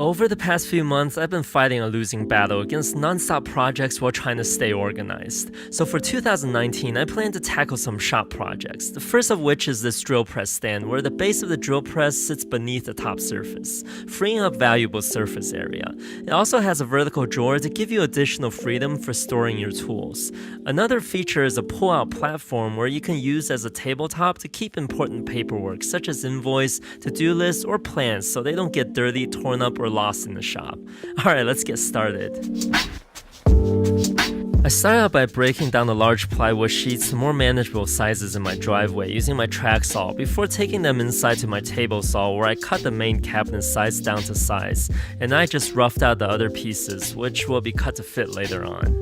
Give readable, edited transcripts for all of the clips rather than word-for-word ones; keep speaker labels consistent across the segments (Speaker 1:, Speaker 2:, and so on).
Speaker 1: Over the past few months, I've been fighting a losing battle against non-stop projects while trying to stay organized. So for 2019, I plan to tackle some shop projects, the first of which is this drill press stand where the base of the drill press sits beneath the top surface, freeing up valuable surface area. It also has a vertical drawer to give you additional freedom for storing your tools. Another feature is a pull-out platform where you can use as a tabletop to keep important paperwork such as invoice, to-do lists, or plans so they don't get dirty, torn up, or lost in the shop. Alright, let's get started. I started out by breaking down the large plywood sheets to more manageable sizes in my driveway using my track saw before taking them inside to my table saw where I cut the main cabinet size down to size, and I just roughed out the other pieces, which will be cut to fit later on.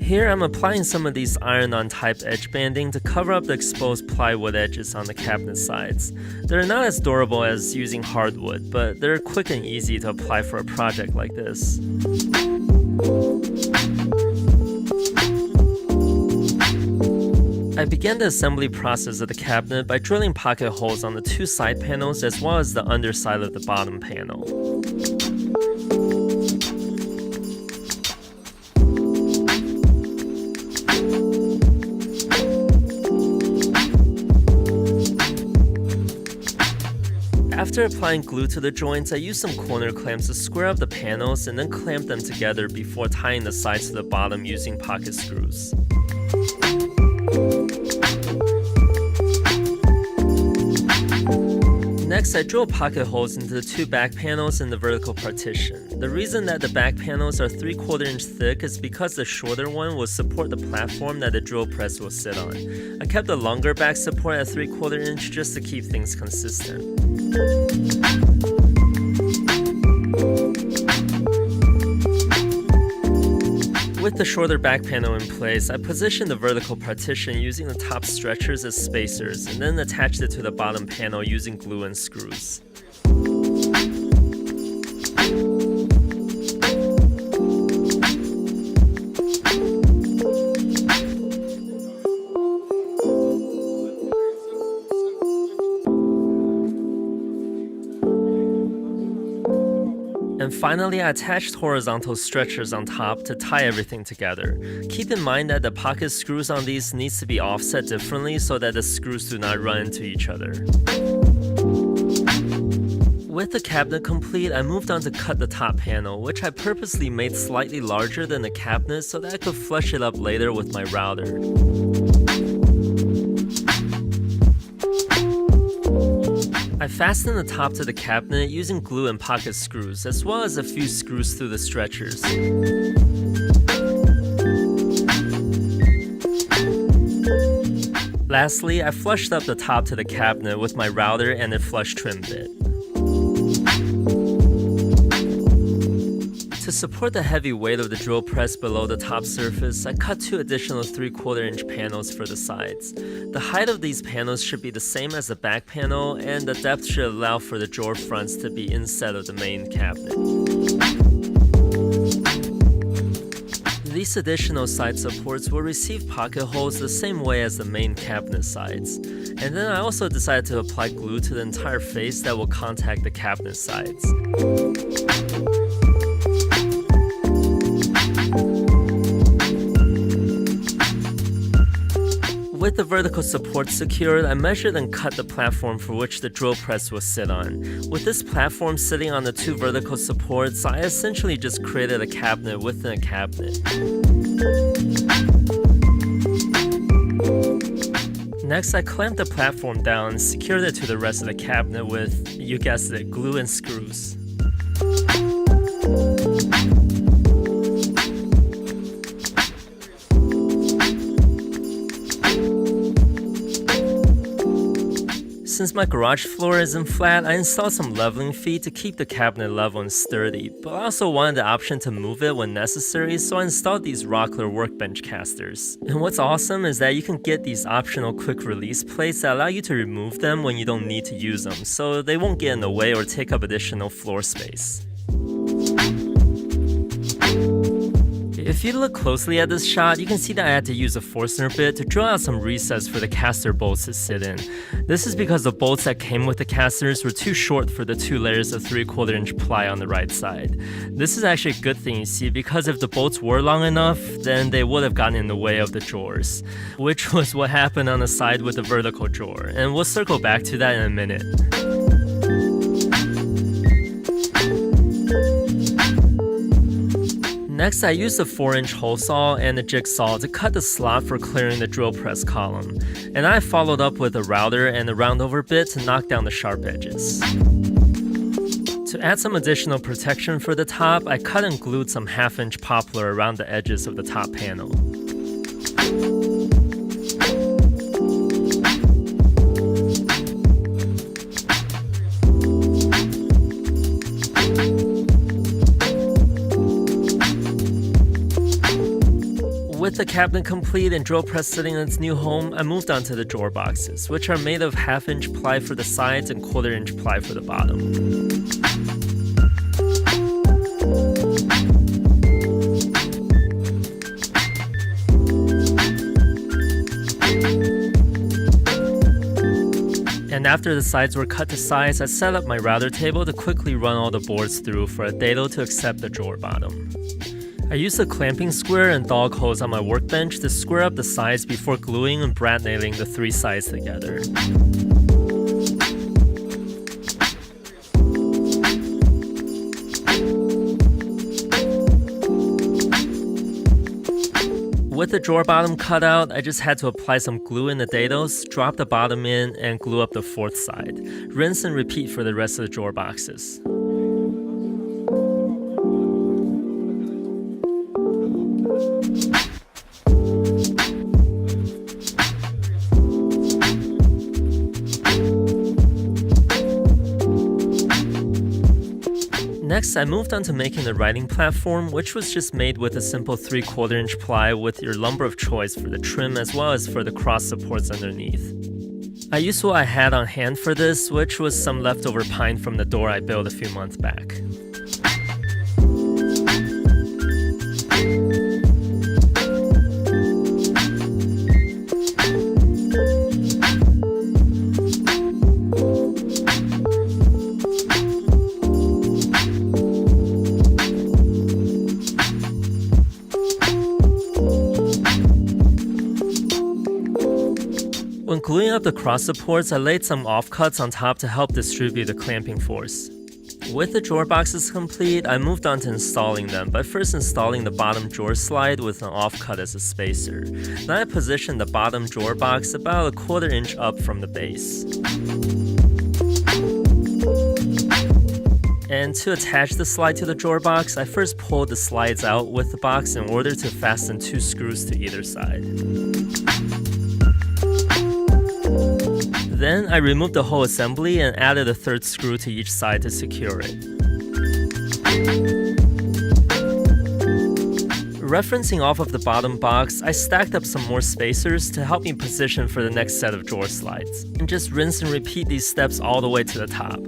Speaker 1: Here I'm applying some of these iron-on type edge banding to cover up the exposed plywood edges on the cabinet sides. They're not as durable as using hardwood, but they're quick and easy to apply for a project like this. I began the assembly process of the cabinet by drilling pocket holes on the two side panels as well as the underside of the bottom panel. After applying glue to the joints, I used some corner clamps to square up the panels and then clamp them together before tying the sides to the bottom using pocket screws. Next, I drill pocket holes into the two back panels in the vertical partition. The reason that the back panels are 3/4 inch thick is because the shorter one will support the platform that the drill press will sit on. I kept the longer back support at 3/4 inch just to keep things consistent. With the shorter back panel in place, I positioned the vertical partition using the top stretchers as spacers and then attached it to the bottom panel using glue and screws. And finally, I attached horizontal stretchers on top to tie everything together. Keep in mind that the pocket screws on these needs to be offset differently so that the screws do not run into each other. With the cabinet complete, I moved on to cut the top panel, which I purposely made slightly larger than the cabinet so that I could flush it up later with my router. I fastened the top to the cabinet using glue and pocket screws, as well as a few screws through the stretchers. Lastly, I flushed up the top to the cabinet with my router and a flush trim bit. To support the heavy weight of the drill press below the top surface, I cut two additional 3/4 inch panels for the sides. The height of these panels should be the same as the back panel, and the depth should allow for the drawer fronts to be instead of the main cabinet. These additional side supports will receive pocket holes the same way as the main cabinet sides. And then I also decided to apply glue to the entire face that will contact the cabinet sides. With the vertical support secured, I measured and cut the platform for which the drill press will sit on. With this platform sitting on the two vertical supports, I essentially just created a cabinet within a cabinet. Next, I clamped the platform down and secured it to the rest of the cabinet with, you guessed it, glue and screws. Since my garage floor isn't flat, I installed some leveling feet to keep the cabinet level and sturdy, but I also wanted the option to move it when necessary, so I installed these Rockler workbench casters. And what's awesome is that you can get these optional quick release plates that allow you to remove them when you don't need to use them, so they won't get in the way or take up additional floor space. If you look closely at this shot, you can see that I had to use a Forstner bit to drill out some recess for the caster bolts to sit in. This is because the bolts that came with the casters were too short for the 2 layers of 3/4 inch ply on the right side. This is actually a good thing, you see, because if the bolts were long enough, then they would have gotten in the way of the drawers, which was what happened on the side with the vertical drawer, and we'll circle back to that in a minute. Next, I used a 4-inch hole saw and a jigsaw to cut the slot for clearing the drill press column, and I followed up with a router and a roundover bit to knock down the sharp edges. To add some additional protection for the top, I cut and glued some 1/2-inch poplar around the edges of the top panel. With the cabinet complete and drill press sitting in its new home, I moved on to the drawer boxes, which are made of 1/2-inch ply for the sides and 1/4-inch ply for the bottom. And after the sides were cut to size, I set up my router table to quickly run all the boards through for a dado to accept the drawer bottom. I used a clamping square and dog holes on my workbench to square up the sides before gluing and brad nailing the 3 sides together. With the drawer bottom cut out, I just had to apply some glue in the dados, drop the bottom in, and glue up the 4th side. Rinse and repeat for the rest of the drawer boxes. Next, I moved on to making the writing platform, which was just made with a simple 3/4 inch ply with your lumber of choice for the trim as well as for the cross supports underneath. I used what I had on hand for this, which was some leftover pine from the door I built a few months back. When gluing up the cross supports, I laid some offcuts on top to help distribute the clamping force. With the drawer boxes complete, I moved on to installing them, by first installing the bottom drawer slide with an offcut as a spacer. Then I positioned the bottom drawer box about 1/4 inch up from the base. And to attach the slide to the drawer box, I first pulled the slides out with the box in order to fasten 2 screws to either side. Then I removed the whole assembly and added a 3rd screw to each side to secure it. Referencing off of the bottom box, I stacked up some more spacers to help me position for the next set of drawer slides, and just rinse and repeat these steps all the way to the top.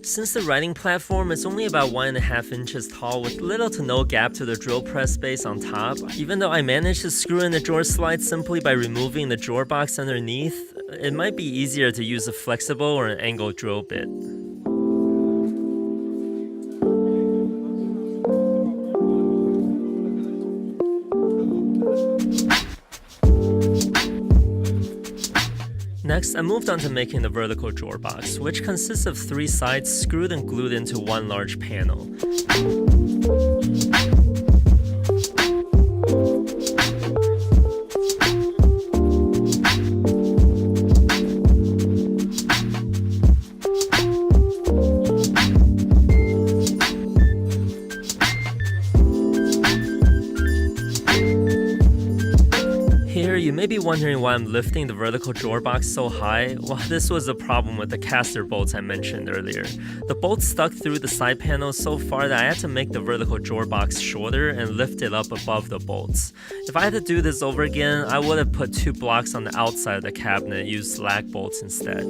Speaker 1: Since the writing platform is only about 1.5 inches tall with little to no gap to the drill press space on top, even though I managed to screw in the drawer slide simply by removing the drawer box underneath, it might be easier to use a flexible or an angled drill bit. Next, I moved on to making the vertical drawer box, which consists of 3 sides screwed and glued into one large panel. you may be wondering why I'm lifting the vertical drawer box so high. Well, this was a problem with the caster bolts I mentioned earlier. The bolts stuck through the side panel so far that I had to make the vertical drawer box shorter and lift it up above the bolts. If I had to do this over again, I would have put 2 blocks on the outside of the cabinet and used lag bolts instead.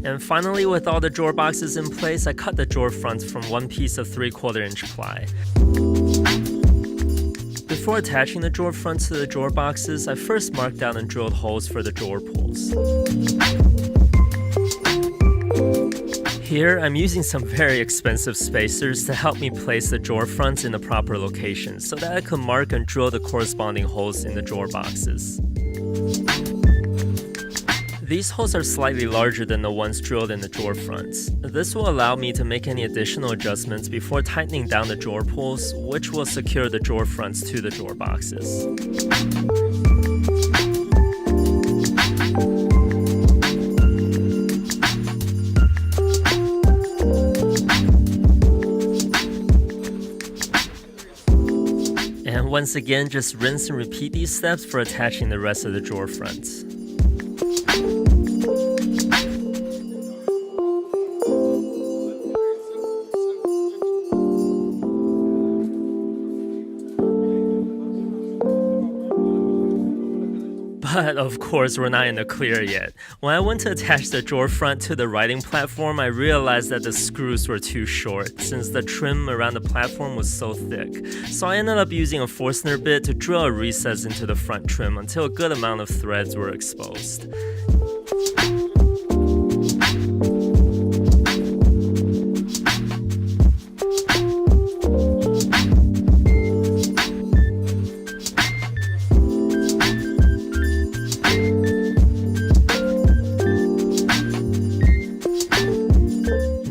Speaker 1: And finally, with all the drawer boxes in place, I cut the drawer fronts from one piece of 3/4 inch ply. Before attaching the drawer fronts to the drawer boxes, I first marked out and drilled holes for the drawer pulls. Here, I'm using some very expensive spacers to help me place the drawer fronts in the proper location so that I could mark and drill the corresponding holes in the drawer boxes. These holes are slightly larger than the ones drilled in the drawer fronts. This will allow me to make any additional adjustments before tightening down the drawer pulls, which will secure the drawer fronts to the drawer boxes. And once again, just rinse and repeat these steps for attaching the rest of the drawer fronts. But of course, we're not in the clear yet. When I went to attach the drawer front to the writing platform, I realized that the screws were too short since the trim around the platform was so thick. So I ended up using a Forstner bit to drill a recess into the front trim until a good amount of threads were exposed.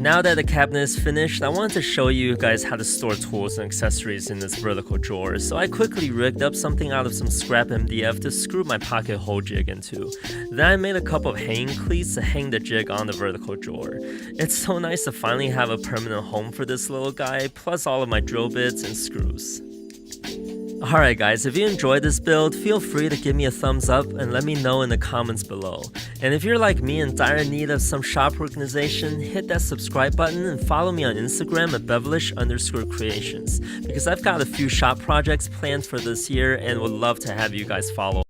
Speaker 1: Now that the cabinet is finished, I wanted to show you guys how to store tools and accessories in this vertical drawer, so I quickly rigged up something out of some scrap MDF to screw my pocket hole jig into. Then I made a couple of hanging cleats to hang the jig on the vertical drawer. It's so nice to finally have a permanent home for this little guy, plus all of my drill bits and screws. Alright guys, if you enjoyed this build, feel free to give me a thumbs up and let me know in the comments below. And if you're like me in dire need of some shop organization, hit that subscribe button and follow me on Instagram at Bevelish_creations, because I've got a few shop projects planned for this year and would love to have you guys follow.